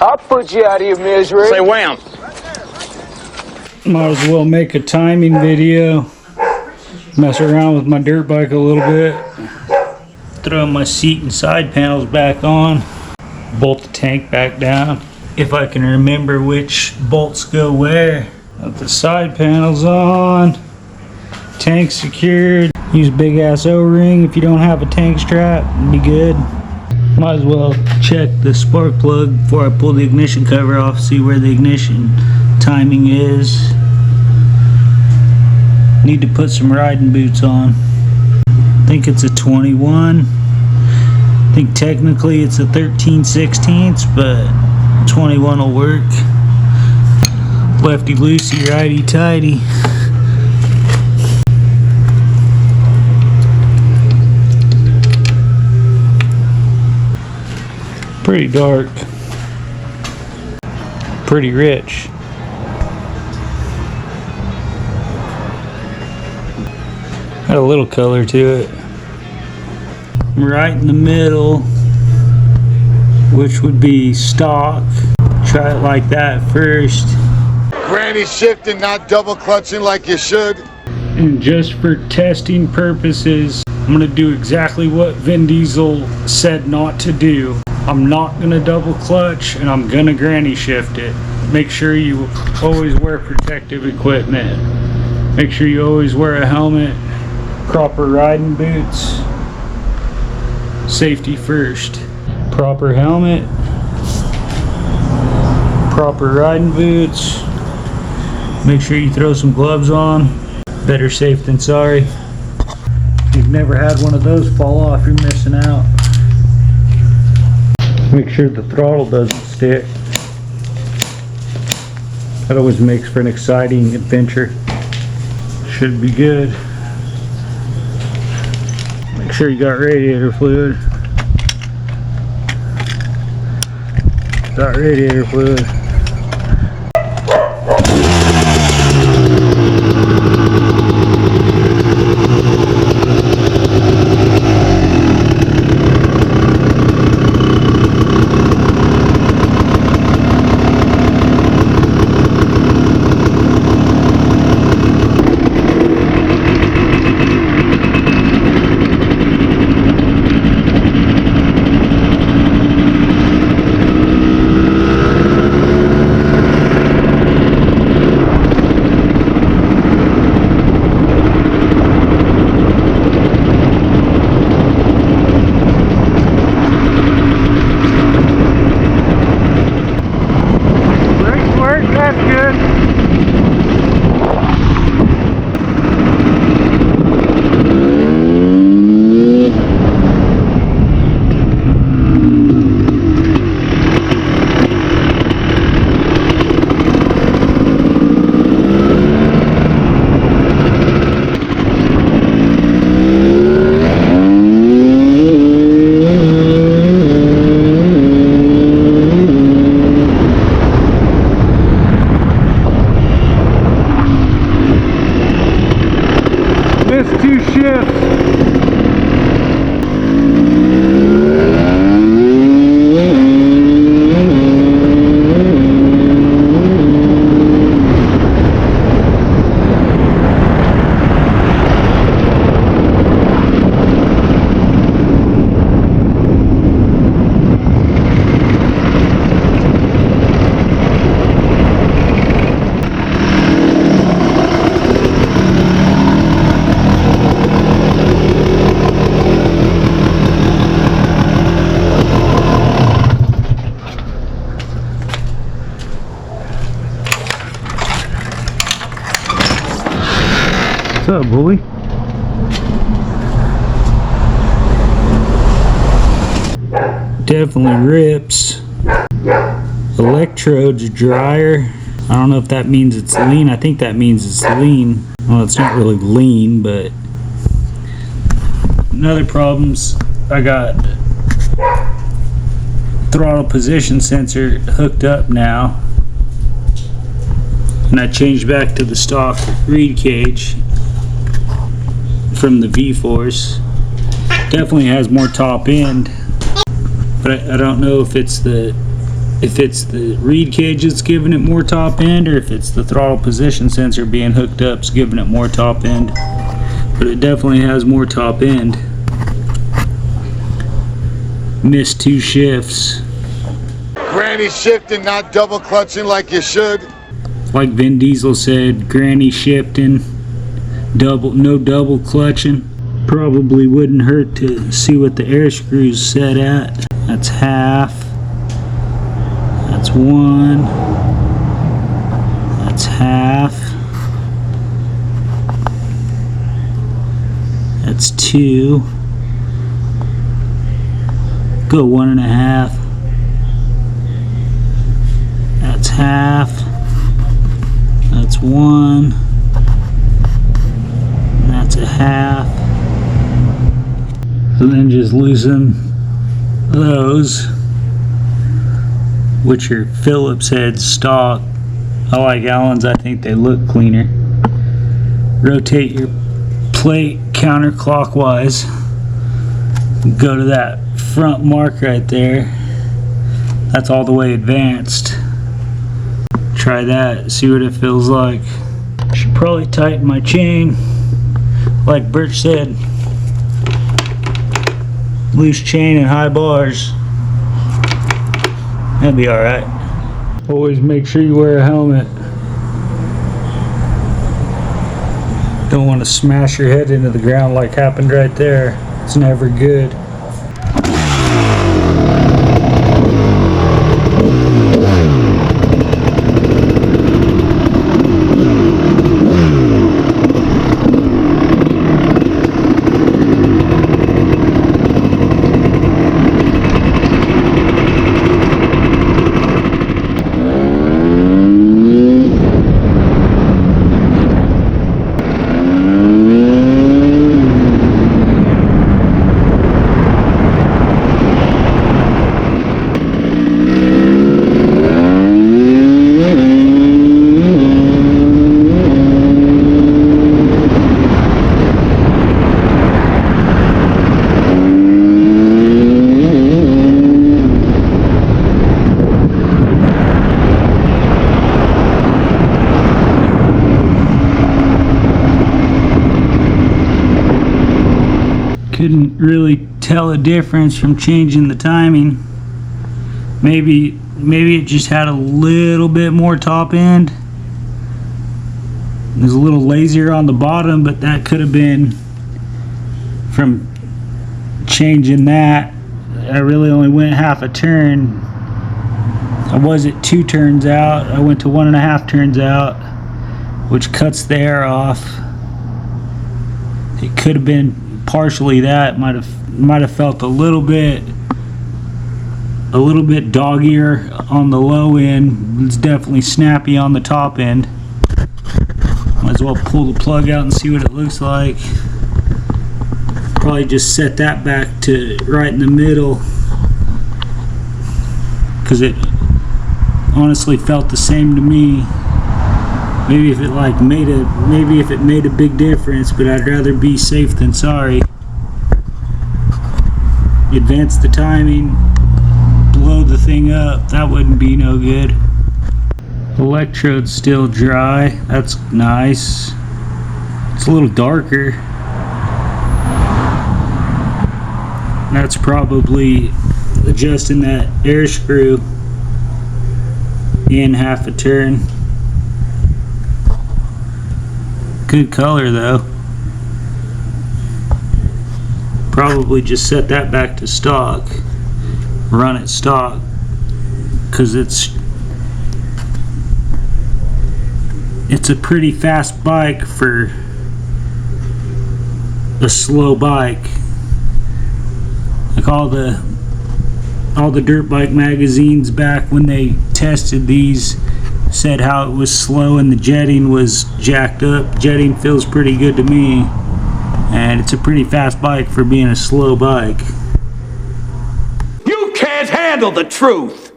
I'll put you out of your misery. Say wham. Might as well make a timing video. Mess around with my dirt bike a little bit. Throw my seat and side panels back on. Bolt the tank back down. If I can remember which bolts go where. Put the side panels on. Tank secured. Use big ass O-ring if you don't have a tank strap. Be good. Might as well check the spark plug before I pull the ignition cover off. See where the ignition timing is. Need to put some riding boots on. I think it's a 21. I think technically it's a 13/16, but 21 will work. Lefty loosey, righty tighty. Pretty dark. Pretty rich. Got a little color to it. Right in the middle, which would be stock. Try it like that first. Granny shifting, not double clutching like you should. And just for testing purposes, I'm gonna do exactly what Vin Diesel said not to do. I'm not gonna double clutch and I'm gonna granny shift it. Make sure you always wear protective equipment. Make sure you always wear a helmet, proper riding boots. Safety first. Proper helmet, proper riding boots. Make sure you throw some gloves on. Better safe than sorry. If you've never had one of those fall off, you're missing out. Make sure the throttle doesn't stick. That always makes for an exciting adventure. Should be good. Make sure you got radiator fluid. Got radiator fluid. Missed 2 shifts. What's up, bully? Definitely rips. Electrode's drier. I don't know if that means it's lean. I think that means it's lean. Well, it's not really lean, but another problem's I got throttle position sensor hooked up now, and I changed back to the stock reed cage from the V-Force. Definitely has more top end, but I don't know if it's the if it's the reed cage that's giving it more top end, or if it's the throttle position sensor being hooked up is giving it more top end. But it definitely has more top end. Missed 2 shifts. Granny shifting, not double clutching like you should. Like Vin Diesel said, granny shifting, no double clutching. Probably wouldn't hurt to see what the air screw's set at. That's half. That's 1. That's half. That's 2. Go 1.5. That's half. That's 1. And that's a half. So then just loosen those, which are Phillips head stock. I like Allen's, I think they look cleaner. Rotate your plate counterclockwise. Go to that front mark right there. That's all the way advanced. Try that, see what it feels like. Should probably tighten my chain, like Birch said. Loose chain and high bars. That'll be alright. Always make sure you wear a helmet. Don't want to smash your head into the ground like happened right there. It's never good. Couldn't really tell a difference from changing the timing. Maybe it just had a little bit more top end. It was a little lazier on the bottom, but that could have been from changing that. I really only went half a turn. I was at 2 turns out. I went to 1.5 turns out, which cuts the air off. It could have been partially that. Might have felt a little bit doggier on the low end. It's definitely snappy on the top end. Might as well pull the plug out and see what it looks like. Probably just set that back to right in the middle, because it honestly felt the same to me. Maybe if it made a big difference, but I'd rather be safe than sorry. Advance the timing, blow the thing up, that wouldn't be no good. Electrode's still dry, that's nice. It's a little darker. That's probably adjusting that air screw in half a turn. Good color though. Probably just set that back to stock, run it stock, because it's a pretty fast bike for a slow bike. Like all the dirt bike magazines back when they tested these said how it was slow and the jetting was jacked up. Jetting feels pretty good to me, and it's a pretty fast bike for being a slow bike. You can't handle the truth!